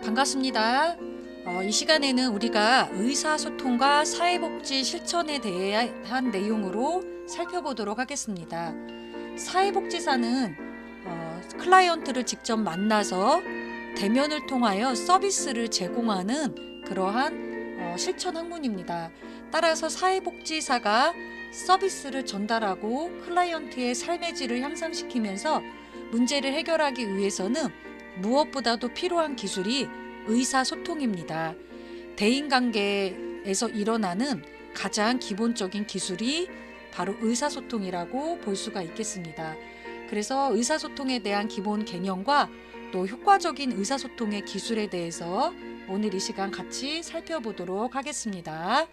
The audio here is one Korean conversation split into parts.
반갑습니다. 이 시간에는 우리가 의사소통과 사회복지 실천에 대한 내용으로 살펴보도록 하겠습니다. 사회복지사는 클라이언트를 직접 만나서 대면을 통하여 서비스를 제공하는 그러한 실천 학문입니다. 따라서 사회복지사가 서비스를 전달하고 클라이언트의 삶의 질을 향상시키면서 문제를 해결하기 위해서는 무엇보다도 필요한 기술이 의사소통입니다. 대인관계에서 일어나는 가장 기본적인 기술이 바로 의사소통이라고 볼 수가 있겠습니다. 그래서 의사소통에 대한 기본 개념과 또 효과적인 의사소통의 기술에 대해서 오늘 이 시간 같이 살펴보도록 하겠습니다.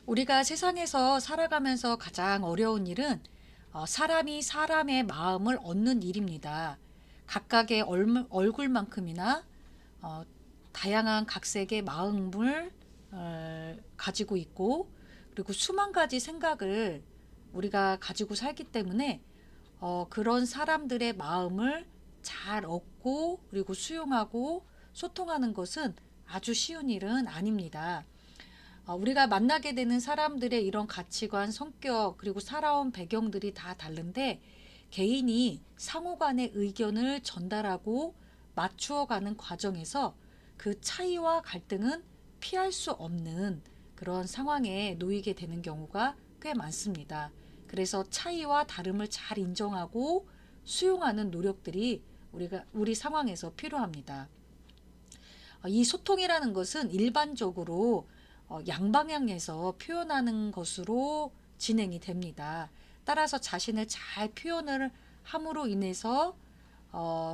우리가 세상에서 살아가면서 가장 어려운 일은 사람이 사람의 마음을 얻는 일입니다. 각각의 얼굴만큼이나 다양한 각색의 마음을 가지고 있고, 그리고 수만 가지 생각을 우리가 가지고 살기 때문에 그런 사람들의 마음을 잘 얻고 그리고 수용하고 소통하는 것은 아주 쉬운 일은 아닙니다. 우리가 만나게 되는 사람들의 이런 가치관, 성격, 그리고 살아온 배경들이 다 다른데 개인이 상호 간의 의견을 전달하고 맞추어가는 과정에서 그 차이와 갈등은 피할 수 없는 그런 상황에 놓이게 되는 경우가 꽤 많습니다. 그래서 차이와 다름을 잘 인정하고 수용하는 노력들이 우리 상황에서 필요합니다. 이 소통이라는 것은 일반적으로 양방향에서 표현하는 것으로 진행이 됩니다. 따라서 자신을 잘 표현을 함으로 인해서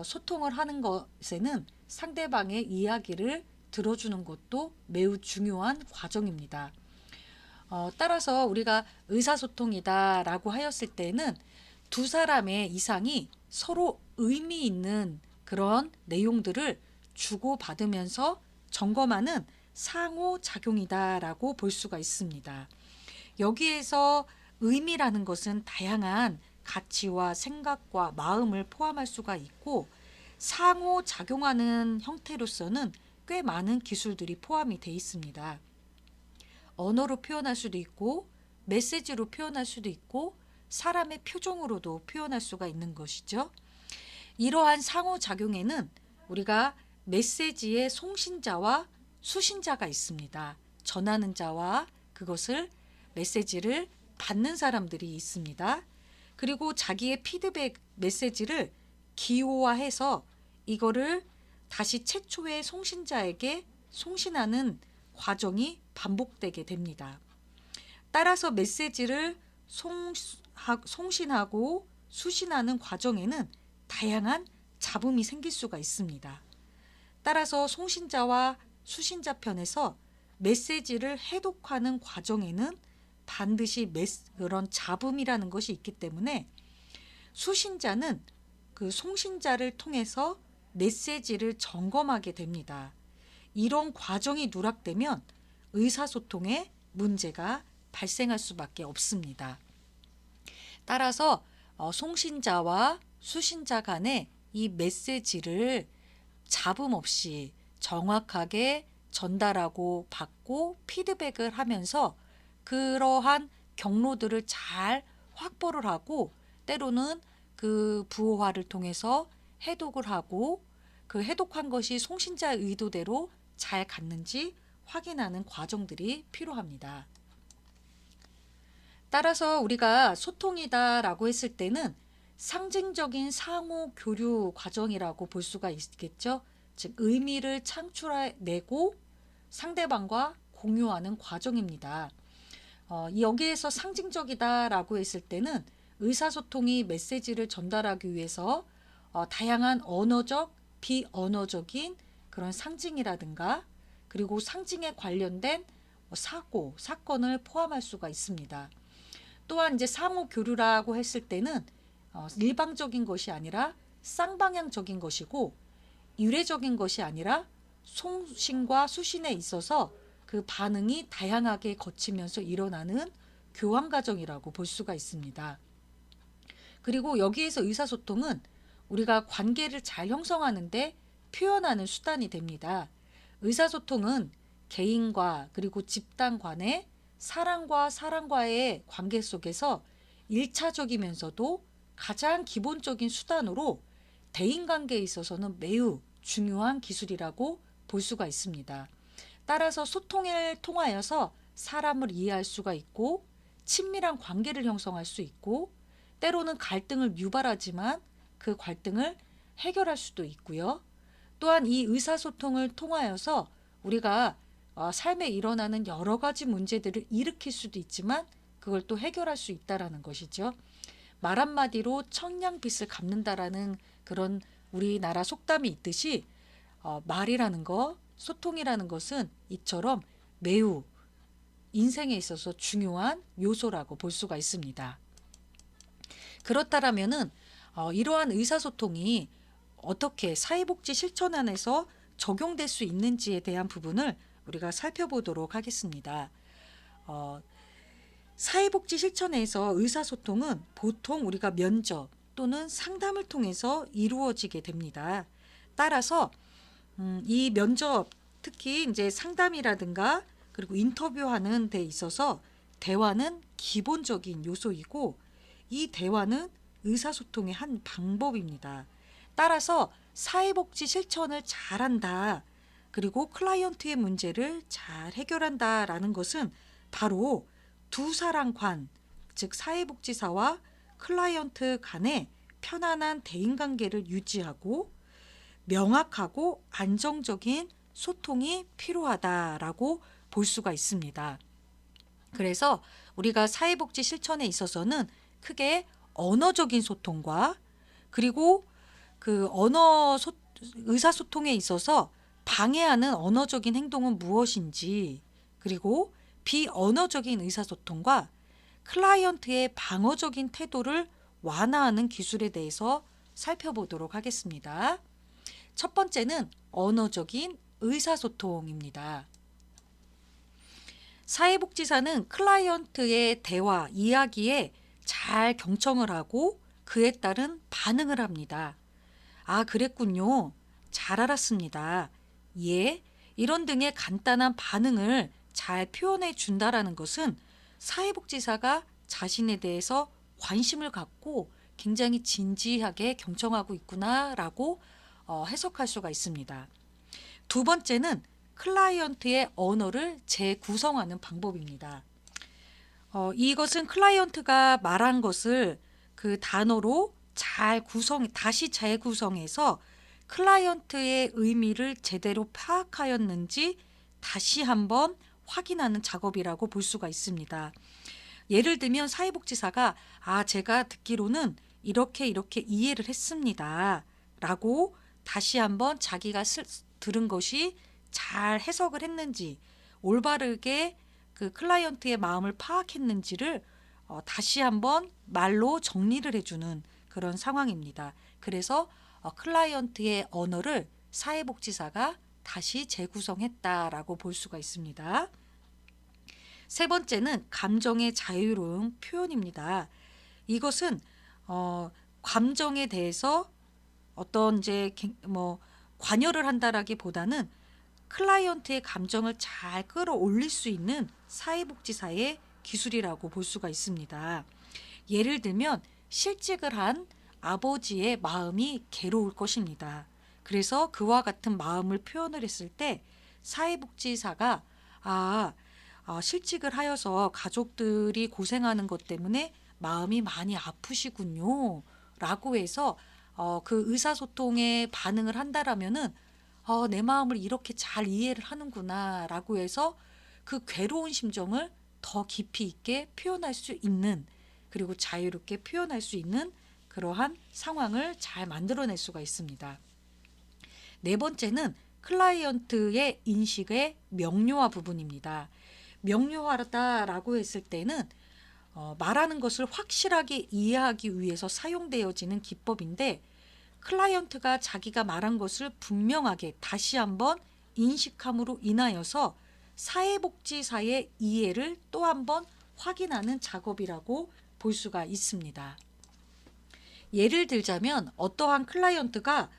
소통을 하는 것에는 상대방의 이야기를 들어주는 것도 매우 중요한 과정입니다. 따라서 우리가 의사소통이다라고 하였을 때는 두 사람의 이상이 서로 의미 있는 그런 내용들을 주고받으면서 점검하는 상호작용이다라고 볼 수가 있습니다. 여기에서 의미라는 것은 다양한 가치와 생각과 마음을 포함할 수가 있고, 상호작용하는 형태로서는 꽤 많은 기술들이 포함이 되어 있습니다. 언어로 표현할 수도 있고, 메시지로 표현할 수도 있고, 사람의 표정으로도 표현할 수가 있는 것이죠. 이러한 상호작용에는 우리가 메시지의 송신자와 수신자가 있습니다. 전하는 자와 그것을 메시지를 받는 사람들이 있습니다. 그리고 자기의 피드백 메시지를 기호화해서 이거를 다시 최초의 송신자에게 송신하는 과정이 반복되게 됩니다. 따라서 메시지를 송신하고 수신하는 과정에는 다양한 잡음이 생길 수가 있습니다. 따라서 송신자와 수신자 편에서 메시지를 해독하는 과정에는 반드시 그런 잡음이라는 것이 있기 때문에 수신자는 그 송신자를 통해서 메시지를 점검하게 됩니다. 이런 과정이 누락되면 의사소통에 문제가 발생할 수밖에 없습니다. 따라서 송신자와 수신자 간에 이 메시지를 잡음 없이 정확하게 전달하고 받고 피드백을 하면서 그러한 경로들을 잘 확보를 하고, 때로는 그 부호화를 통해서 해독을 하고 그 해독한 것이 송신자의 의도대로 잘 갔는지 확인하는 과정들이 필요합니다. 따라서 우리가 소통이다라고 했을 때는 상징적인 상호 교류 과정이라고 볼 수가 있겠죠. 즉 의미를 창출해내고 상대방과 공유하는 과정입니다. 여기에서 상징적이다라고 했을 때는 의사소통이 메시지를 전달하기 위해서 다양한 언어적, 비언어적인 그런 상징이라든가, 그리고 상징에 관련된 사건을 포함할 수가 있습니다. 또한 이제 상호 교류라고 했을 때는 일방적인 것이 아니라 쌍방향적인 것이고, 유례적인 것이 아니라 송신과 수신에 있어서 그 반응이 다양하게 거치면서 일어나는 교환 과정이라고 볼 수가 있습니다. 그리고 여기에서 의사소통은 우리가 관계를 잘 형성하는데 표현하는 수단이 됩니다. 의사소통은 개인과 그리고 집단 간의 사람과 사람과의 관계 속에서 1차적이면서도 가장 기본적인 수단으로 대인관계에 있어서는 매우 중요한 기술이라고 볼 수가 있습니다. 따라서 소통을 통하여서 사람을 이해할 수가 있고 친밀한 관계를 형성할 수 있고 때로는 갈등을 유발하지만 그 갈등을 해결할 수도 있고요. 또한 이 의사소통을 통하여서 우리가 삶에 일어나는 여러 가지 문제들을 일으킬 수도 있지만 그걸 또 해결할 수 있다라는 것이죠. 말 한마디로 청량빛을 갚는다라는 그런 우리나라 속담이 있듯이 말이라는 것, 소통이라는 것은 이처럼 매우 인생에 있어서 중요한 요소라고 볼 수가 있습니다. 그렇다면은 이러한 의사소통이 어떻게 사회복지 실천 안에서 적용될 수 있는지에 대한 부분을 우리가 살펴보도록 하겠습니다. 사회복지 실천에서 의사소통은 보통 우리가 면접 또는 상담을 통해서 이루어지게 됩니다. 따라서 이 면접, 특히 이제 상담이라든가 그리고 인터뷰하는 데 있어서 대화는 기본적인 요소이고 이 대화는 의사소통의 한 방법입니다. 따라서 사회복지 실천을 잘한다. 그리고 클라이언트의 문제를 잘 해결한다라는 것은 바로 두 사람 간, 즉 사회복지사와 클라이언트 간의 편안한 대인관계를 유지하고 명확하고 안정적인 소통이 필요하다라고 볼 수가 있습니다. 그래서 우리가 사회복지 실천에 있어서는 크게 언어적인 소통과 그리고 그 의사소통에 있어서 방해하는 언어적인 행동은 무엇인지 그리고 비언어적인 의사소통과 클라이언트의 방어적인 태도를 완화하는 기술에 대해서 살펴보도록 하겠습니다. 첫 번째는 언어적인 의사소통입니다. 사회복지사는 클라이언트의 대화, 이야기에 잘 경청을 하고 그에 따른 반응을 합니다. 아, 그랬군요. 잘 알았습니다. 예, 이런 등의 간단한 반응을 잘 표현해 준다라는 것은 사회복지사가 자신에 대해서 관심을 갖고 굉장히 진지하게 경청하고 있구나라고 해석할 수가 있습니다. 두 번째는 클라이언트의 언어를 재구성하는 방법입니다. 이것은 클라이언트가 말한 것을 그 단어로 다시 재구성해서 클라이언트의 의미를 제대로 파악하였는지 다시 한번 확인하는 작업이라고 볼 수가 있습니다. 예를 들면 사회복지사가 제가 듣기로는 이렇게 이해를 했습니다. 라고 다시 한번 자기가 들은 것이 잘 해석을 했는지 올바르게 그 클라이언트의 마음을 파악했는지를 다시 한번 말로 정리를 해주는 그런 상황입니다. 그래서 클라이언트의 언어를 사회복지사가 다시 재구성했다라고 볼 수가 있습니다. 세 번째는 감정의 자유로운 표현입니다. 이것은 감정에 대해서 어떤 이제 관여를 한다라기보다는 클라이언트의 감정을 잘 끌어올릴 수 있는 사회복지사의 기술이라고 볼 수가 있습니다. 예를 들면 실직을 한 아버지의 마음이 괴로울 것입니다. 그래서 그와 같은 마음을 표현을 했을 때 사회복지사가 실직을 하여서 가족들이 고생하는 것 때문에 마음이 많이 아프시군요. 라고 해서 그 의사소통에 반응을 한다라면은 내 마음을 이렇게 잘 이해를 하는구나 라고 해서 그 괴로운 심정을 더 깊이 있게 표현할 수 있는 그리고 자유롭게 표현할 수 있는 그러한 상황을 잘 만들어낼 수가 있습니다. 네 번째는 클라이언트의 인식의 명료화 부분입니다. 명료하다라고 했을 때는 말하는 것을 확실하게 이해하기 위해서 사용되어지는 기법인데 클라이언트가 자기가 말한 것을 분명하게 다시 한번 인식함으로 인하여서 사회복지사의 이해를 또 한번 확인하는 작업이라고 볼 수가 있습니다. 예를 들자면 어떠한 클라이언트가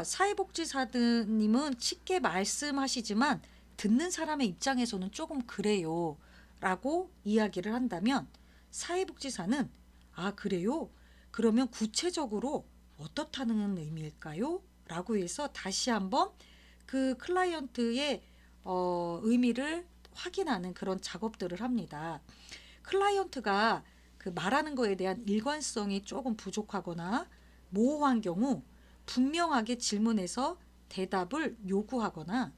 사회복지사님은 쉽게 말씀하시지만 듣는 사람의 입장에서는 조금 그래요. 라고 이야기를 한다면 사회복지사는 그래요? 그러면 구체적으로 어떻다는 의미일까요? 라고 해서 다시 한번 그 클라이언트의 의미를 확인하는 그런 작업들을 합니다. 클라이언트가 그 말하는 거에 대한 일관성이 조금 부족하거나 모호한 경우 분명하게 질문해서 대답을 요구하거나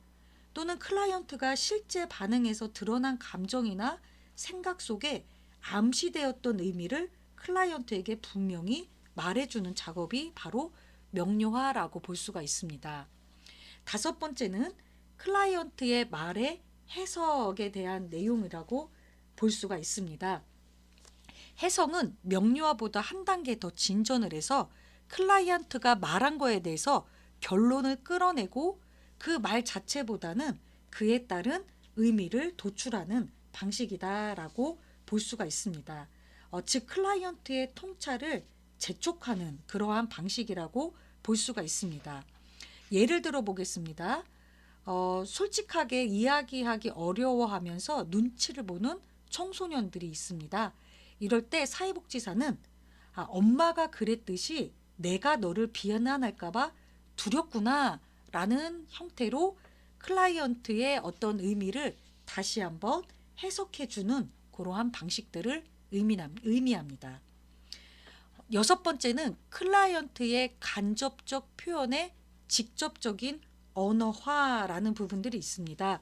또는 클라이언트가 실제 반응에서 드러난 감정이나 생각 속에 암시되었던 의미를 클라이언트에게 분명히 말해주는 작업이 바로 명료화라고 볼 수가 있습니다. 다섯 번째는 클라이언트의 말의 해석에 대한 내용이라고 볼 수가 있습니다. 해석은 명료화보다 한 단계 더 진전을 해서 클라이언트가 말한 거에 대해서 결론을 끌어내고 그 말 자체보다는 그에 따른 의미를 도출하는 방식이다라고 볼 수가 있습니다. 즉 클라이언트의 통찰을 재촉하는 그러한 방식이라고 볼 수가 있습니다. 예를 들어 보겠습니다. 솔직하게 이야기하기 어려워하면서 눈치를 보는 청소년들이 있습니다. 이럴 때 사회복지사는 엄마가 그랬듯이 내가 너를 비난할까봐 두렵구나 라는 형태로 클라이언트의 어떤 의미를 다시 한번 해석해주는 그러한 방식들을 의미합니다. 여섯 번째는 클라이언트의 간접적 표현의 직접적인 언어화라는 부분들이 있습니다.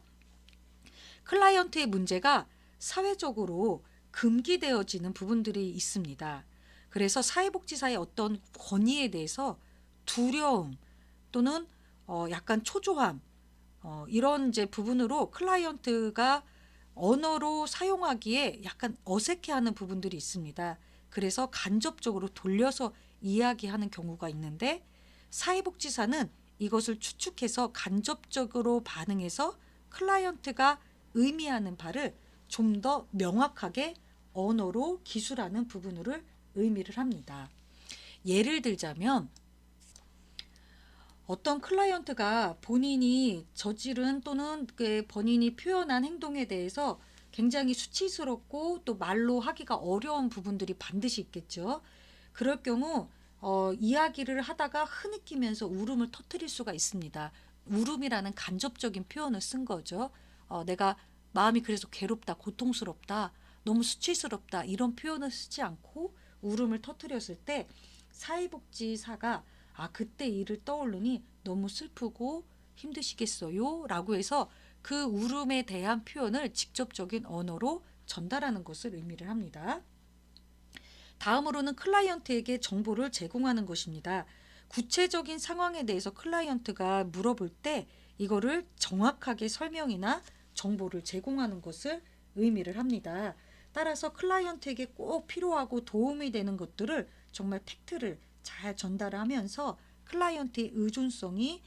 클라이언트의 문제가 사회적으로 금기되어지는 부분들이 있습니다. 그래서 사회복지사의 어떤 권위에 대해서 두려움 또는 약간 초조함 이런 이제 부분으로 클라이언트가 언어로 사용하기에 약간 어색해하는 부분들이 있습니다. 그래서 간접적으로 돌려서 이야기하는 경우가 있는데 사회복지사는 이것을 추측해서 간접적으로 반응해서 클라이언트가 의미하는 바를 좀 더 명확하게 언어로 기술하는 부분을 의미를 합니다. 예를 들자면 어떤 클라이언트가 본인이 저지른 또는 본인이 표현한 행동에 대해서 굉장히 수치스럽고 또 말로 하기가 어려운 부분들이 반드시 있겠죠. 그럴 경우 이야기를 하다가 흐느끼면서 울음을 터뜨릴 수가 있습니다. 울음이라는 간접적인 표현을 쓴 거죠. 내가 마음이 그래서 괴롭다, 고통스럽다, 너무 수치스럽다 이런 표현을 쓰지 않고 울음을 터뜨렸을 때 사회복지사가 그때 일을 떠올르니 너무 슬프고 힘드시겠어요? 라고 해서 그 울음에 대한 표현을 직접적인 언어로 전달하는 것을 의미를 합니다. 다음으로는 클라이언트에게 정보를 제공하는 것입니다. 구체적인 상황에 대해서 클라이언트가 물어볼 때 이거를 정확하게 설명이나 정보를 제공하는 것을 의미를 합니다. 따라서 클라이언트에게 꼭 필요하고 도움이 되는 것들을 정말 팩트를 잘 전달하면서 클라이언트의 의존성이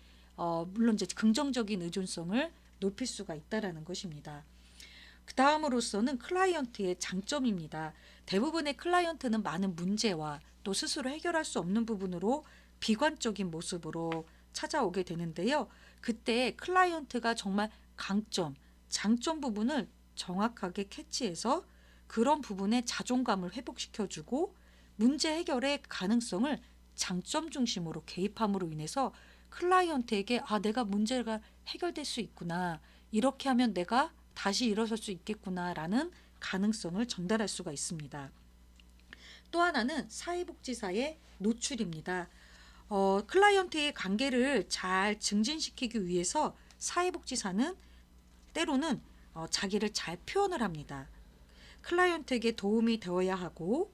물론 이제 긍정적인 의존성을 높일 수가 있다라는 것입니다. 그 다음으로서는 클라이언트의 장점입니다. 대부분의 클라이언트는 많은 문제와 또 스스로 해결할 수 없는 부분으로 비관적인 모습으로 찾아오게 되는데요. 그때 클라이언트가 정말 강점, 장점 부분을 정확하게 캐치해서 그런 부분에 자존감을 회복시켜주고 문제 해결의 가능성을 장점 중심으로 개입함으로 인해서 클라이언트에게 내가 문제가 해결될 수 있구나. 이렇게 하면 내가 다시 일어설 수 있겠구나라는 가능성을 전달할 수가 있습니다. 또 하나는 사회복지사의 노출입니다. 클라이언트의 관계를 잘 증진시키기 위해서 사회복지사는 때로는 자기를 잘 표현을 합니다. 클라이언트에게 도움이 되어야 하고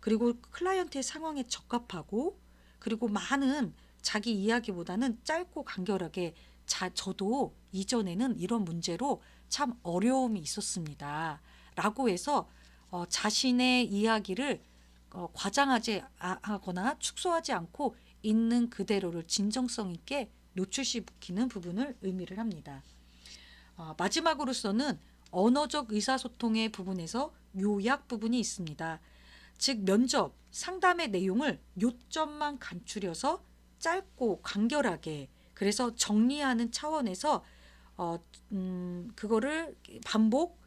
그리고 클라이언트의 상황에 적합하고 그리고 많은 자기 이야기보다는 짧고 간결하게 저도 이전에는 이런 문제로 참 어려움이 있었습니다. 라고 해서 자신의 이야기를 과장하지 하거나 축소하지 않고 있는 그대로를 진정성 있게 노출시키는 부분을 의미를 합니다. 마지막으로서는 언어적 의사소통의 부분에서 요약 부분이 있습니다. 즉 면접, 상담의 내용을 요점만 간추려서 짧고 간결하게, 그래서 정리하는 차원에서 그거를 반복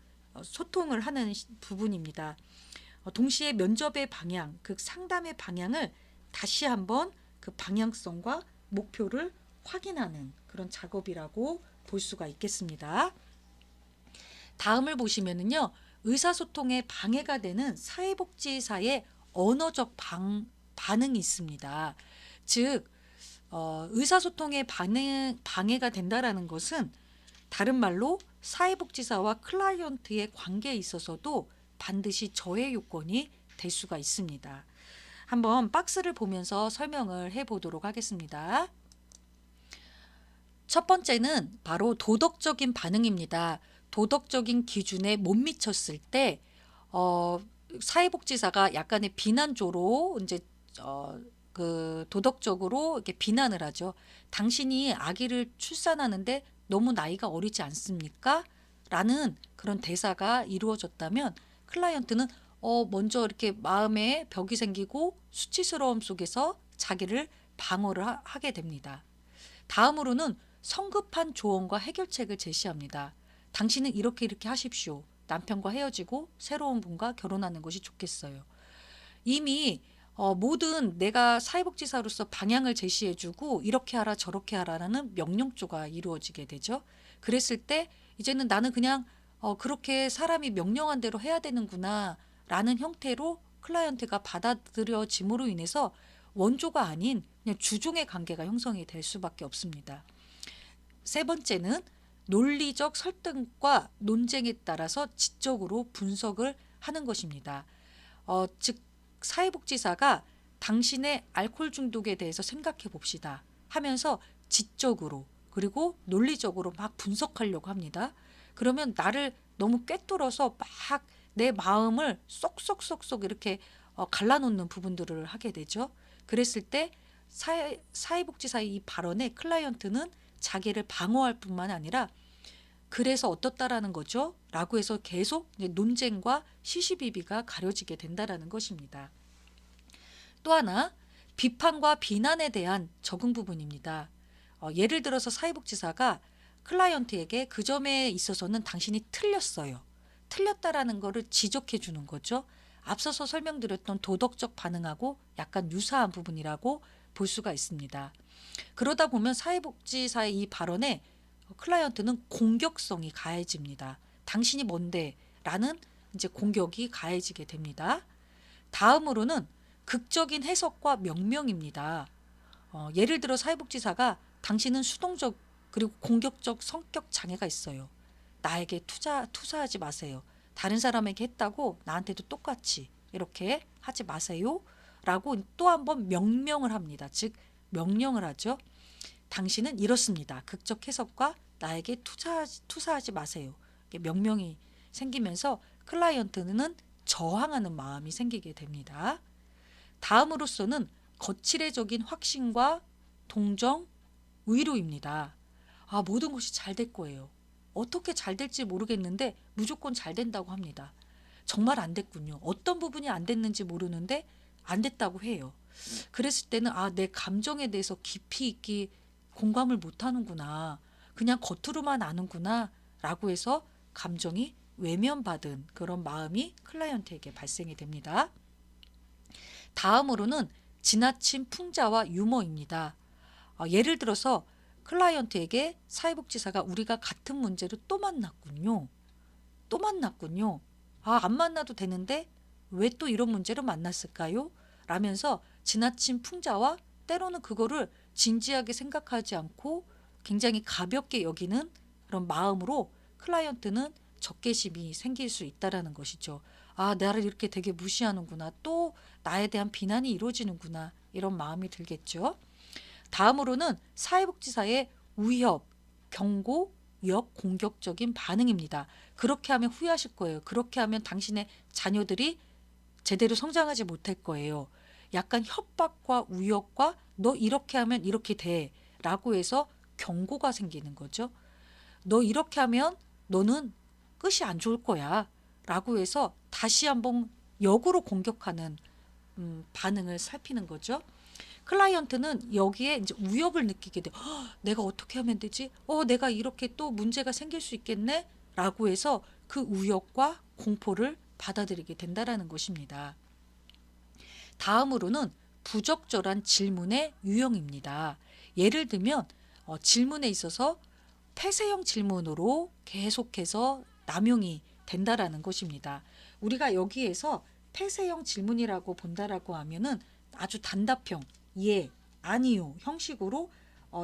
소통을 하는 부분입니다. 동시에 면접의 방향, 그 상담의 방향을 다시 한번 그 방향성과 목표를 확인하는 그런 작업이라고 볼 수가 있겠습니다. 다음을 보시면은요, 의사소통에 방해가 되는 사회복지사의 언어적 반응이 있습니다. 즉, 의사소통에 방해가 된다라는 것은 다른 말로 사회복지사와 클라이언트의 관계에 있어서도 반드시 저해 요건이 될 수가 있습니다. 한번 박스를 보면서 설명을 해보도록 하겠습니다. 첫 번째는 바로 도덕적인 반응입니다. 도덕적인 기준에 못 미쳤을 때 사회복지사가 약간의 비난조로 이제 그 도덕적으로 이렇게 비난을 하죠. 당신이 아기를 출산하는데 너무 나이가 어리지 않습니까? 라는 그런 대사가 이루어졌다면 클라이언트는 먼저 이렇게 마음에 벽이 생기고 수치스러움 속에서 자기를 방어를 하게 됩니다. 다음으로는 성급한 조언과 해결책을 제시합니다. 당신은 이렇게 이렇게 하십시오. 남편과 헤어지고 새로운 분과 결혼하는 것이 좋겠어요. 이미 모든 내가 사회복지사로서 방향을 제시해주고 이렇게 하라 저렇게 하라라는 명령조가 이루어지게 되죠. 그랬을 때 이제는 나는 그냥 그렇게 사람이 명령한 대로 해야 되는구나 라는 형태로 클라이언트가 받아들여짐으로 인해서 원조가 아닌 그냥 주종의 관계가 형성이 될 수밖에 없습니다. 세 번째는 논리적 설득과 논쟁에 따라서 지적으로 분석을 하는 것입니다. 즉 사회복지사가 당신의 알코올 중독에 대해서 생각해 봅시다 하면서 지적으로 그리고 논리적으로 막 분석하려고 합니다. 그러면 나를 너무 꿰뚫어서 막 내 마음을 쏙쏙쏙쏙 이렇게 갈라놓는 부분들을 하게 되죠. 그랬을 때 사회복지사의 이 발언에 클라이언트는 자기를 방어할 뿐만 아니라 그래서 어떻다라는 거죠? 라고 해서 계속 논쟁과 시시비비가 가려지게 된다라는 것입니다. 또 하나, 비판과 비난에 대한 적응 부분입니다. 예를 들어서 사회복지사가 클라이언트에게 그 점에 있어서는 당신이 틀렸어요. 틀렸다라는 거를 지적해 주는 거죠. 앞서서 설명드렸던 도덕적 반응하고 약간 유사한 부분이라고 볼 수가 있습니다. 그러다 보면 사회복지사의 이 발언에 클라이언트는 공격성이 가해집니다. 당신이 뭔데? 라는 이제 공격이 가해지게 됩니다. 다음으로는 극적인 해석과 명명입니다. 예를 들어 사회복지사가 당신은 수동적 그리고 공격적 성격 장애가 있어요. 나에게 투사하지 마세요. 다른 사람에게 했다고 나한테도 똑같이 이렇게 하지 마세요. 라고 또 한 번 명명을 합니다. 즉 명령을 하죠. 당신은 이렇습니다. 극적 해석과 나에게 투사하지 마세요. 명령이 생기면서 클라이언트는 저항하는 마음이 생기게 됩니다. 다음으로서는 거칠애적인 확신과 동정, 의로입니다. 모든 것이 잘 될 거예요. 어떻게 잘 될지 모르겠는데 무조건 잘 된다고 합니다. 정말 안 됐군요. 어떤 부분이 안 됐는지 모르는데 안 됐다고 해요. 그랬을 때는 내 감정에 대해서 깊이 있게 공감을 못 하는구나. 그냥 겉으로만 아는구나. 라고 해서 감정이 외면받은 그런 마음이 클라이언트에게 발생이 됩니다. 다음으로는 지나친 풍자와 유머입니다. 예를 들어서 클라이언트에게 사회복지사가 우리가 같은 문제로 또 만났군요. 또 만났군요. 안 만나도 되는데 왜 또 이런 문제로 만났을까요? 라면서 지나친 풍자와 때로는 그거를 진지하게 생각하지 않고 굉장히 가볍게 여기는 그런 마음으로 클라이언트는 적개심이 생길 수 있다라는 것이죠. 나를 이렇게 되게 무시하는구나. 또 나에 대한 비난이 이루어지는구나. 이런 마음이 들겠죠. 다음으로는 사회복지사의 위협, 경고, 위협, 공격적인 반응입니다. 그렇게 하면 후회하실 거예요. 그렇게 하면 당신의 자녀들이 제대로 성장하지 못할 거예요. 약간 협박과 위협과 너 이렇게 하면 이렇게 돼 라고 해서 경고가 생기는 거죠. 너 이렇게 하면 너는 끝이 안 좋을 거야 라고 해서 다시 한번 역으로 공격하는 반응을 살피는 거죠. 클라이언트는 여기에 이제 위협을 느끼게 돼요. 내가 어떻게 하면 되지? 내가 이렇게 또 문제가 생길 수 있겠네? 라고 해서 그 위협과 공포를 받아들이게 된다라는 것입니다. 다음으로는 부적절한 질문의 유형입니다. 예를 들면 질문에 있어서 폐쇄형 질문으로 계속해서 남용이 된다라는 것입니다. 우리가 여기에서 폐쇄형 질문이라고 본다라고 하면은 아주 단답형, 예, 아니요 형식으로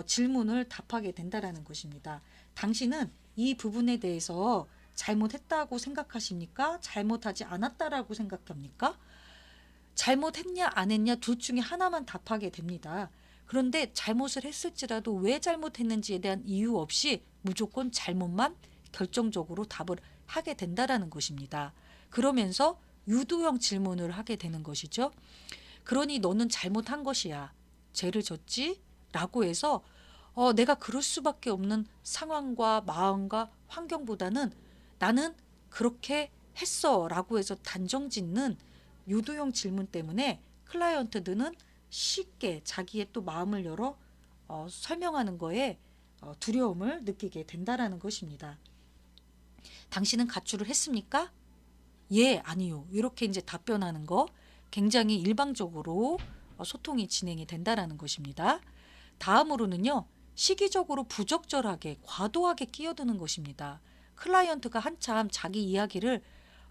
질문을 답하게 된다라는 것입니다. 당신은 이 부분에 대해서 잘못했다고 생각하십니까? 잘못하지 않았다라고 생각합니까? 잘못했냐 안 했냐 둘 중에 하나만 답하게 됩니다. 그런데 잘못을 했을지라도 왜 잘못했는지에 대한 이유 없이 무조건 잘못만 결정적으로 답을 하게 된다라는 것입니다. 그러면서 유도형 질문을 하게 되는 것이죠. 그러니 너는 잘못한 것이야. 죄를 졌지? 라고 해서 내가 그럴 수밖에 없는 상황과 마음과 환경보다는 나는 그렇게 했어 라고 해서 단정 짓는 유도형 질문 때문에 클라이언트들은 쉽게 자기의 또 마음을 열어 설명하는 거에 두려움을 느끼게 된다라는 것입니다. 당신은 가출을 했습니까? 예, 아니요. 이렇게 이제 답변하는 거 굉장히 일방적으로 소통이 진행이 된다라는 것입니다. 다음으로는요, 시기적으로 부적절하게 과도하게 끼어드는 것입니다. 클라이언트가 한참 자기 이야기를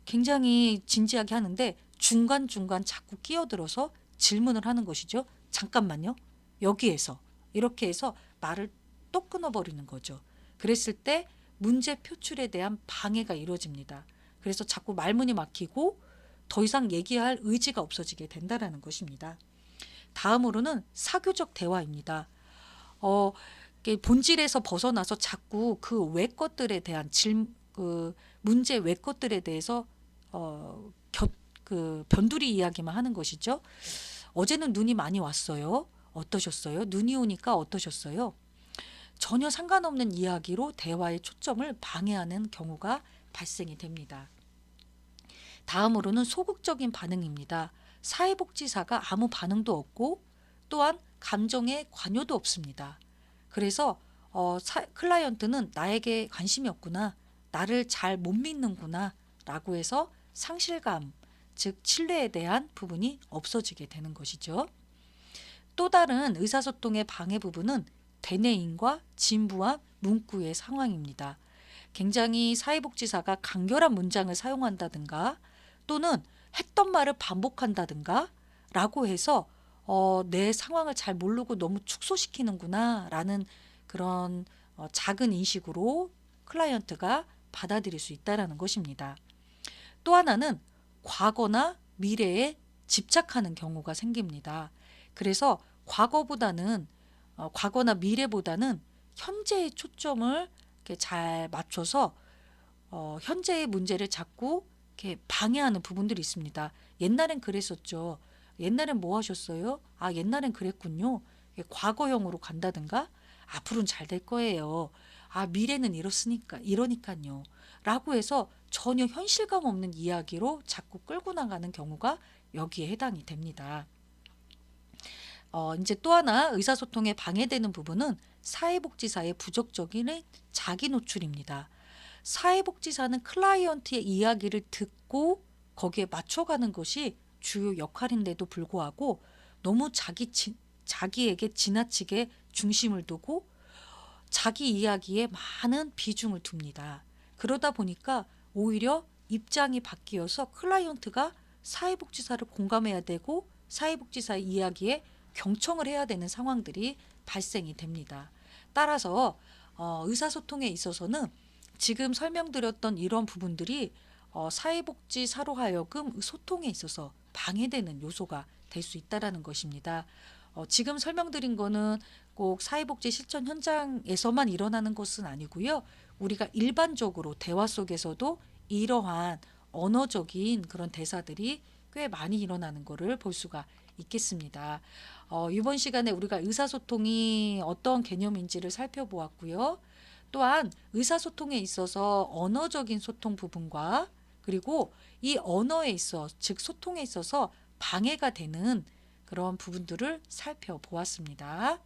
굉장히 진지하게 하는데 중간중간 자꾸 끼어들어서 질문을 하는 것이죠. 잠깐만요. 여기에서 이렇게 해서 말을 또 끊어버리는 거죠. 그랬을 때 문제 표출에 대한 방해가 이루어집니다. 그래서 자꾸 말문이 막히고 더 이상 얘기할 의지가 없어지게 된다라는 것입니다. 다음으로는 사교적 대화입니다. 본질에서 벗어나서 자꾸 그 외 것들에 대한 문제 외 것들에 대해서 변두리 이야기만 하는 것이죠. 어제는 눈이 많이 왔어요. 어떠셨어요? 눈이 오니까 어떠셨어요? 전혀 상관없는 이야기로 대화의 초점을 방해하는 경우가 발생이 됩니다. 다음으로는 소극적인 반응입니다. 사회복지사가 아무 반응도 없고 또한 감정에 관여도 없습니다. 그래서 클라이언트는 나에게 관심이 없구나, 나를 잘 못 믿는구나 라고 해서 상실감, 즉 신뢰에 대한 부분이 없어지게 되는 것이죠. 또 다른 의사소통의 방해 부분은 대내인과 진부한 문구의 상황입니다. 굉장히 사회복지사가 간결한 문장을 사용한다든가 또는 했던 말을 반복한다든가 라고 해서 내 상황을 잘 모르고 너무 축소시키는구나 라는 그런 작은 인식으로 클라이언트가 받아들일 수 있다는 것입니다. 또 하나는 과거나 미래에 집착하는 경우가 생깁니다. 그래서 과거나 미래보다는 현재의 초점을 이렇게 잘 맞춰서 현재의 문제를 자꾸 이렇게 방해하는 부분들이 있습니다. 옛날엔 그랬었죠. 옛날엔 뭐 하셨어요? 아, 옛날엔 그랬군요. 과거형으로 간다든가 앞으로는 잘 될 거예요. 아, 미래는 이러니까요. 라고 해서 전혀 현실감 없는 이야기로 자꾸 끌고 나가는 경우가 여기에 해당이 됩니다. 이제 또 하나 의사소통에 방해되는 부분은 사회복지사의 부적절인 자기 노출입니다. 사회복지사는 클라이언트의 이야기를 듣고 거기에 맞춰가는 것이 주요 역할인데도 불구하고 너무 자기에게 지나치게 중심을 두고 자기 이야기에 많은 비중을 둡니다. 그러다 보니까 오히려 입장이 바뀌어서 클라이언트가 사회복지사를 공감해야 되고 사회복지사의 이야기에 경청을 해야 되는 상황들이 발생이 됩니다. 따라서 의사소통에 있어서는 지금 설명드렸던 이런 부분들이 사회복지사로 하여금 소통에 있어서 방해되는 요소가 될 수 있다는 것입니다. 지금 설명드린 거는 꼭 사회복지 실천 현장에서만 일어나는 것은 아니고요. 우리가 일반적으로 대화 속에서도 이러한 언어적인 그런 대사들이 꽤 많이 일어나는 것을 볼 수가 있겠습니다. 이번 시간에 우리가 의사소통이 어떤 개념인지를 살펴보았고요. 또한 의사소통에 있어서 언어적인 소통 부분과 그리고 이 언어에 있어 즉 소통에 있어서 방해가 되는 그런 부분들을 살펴보았습니다.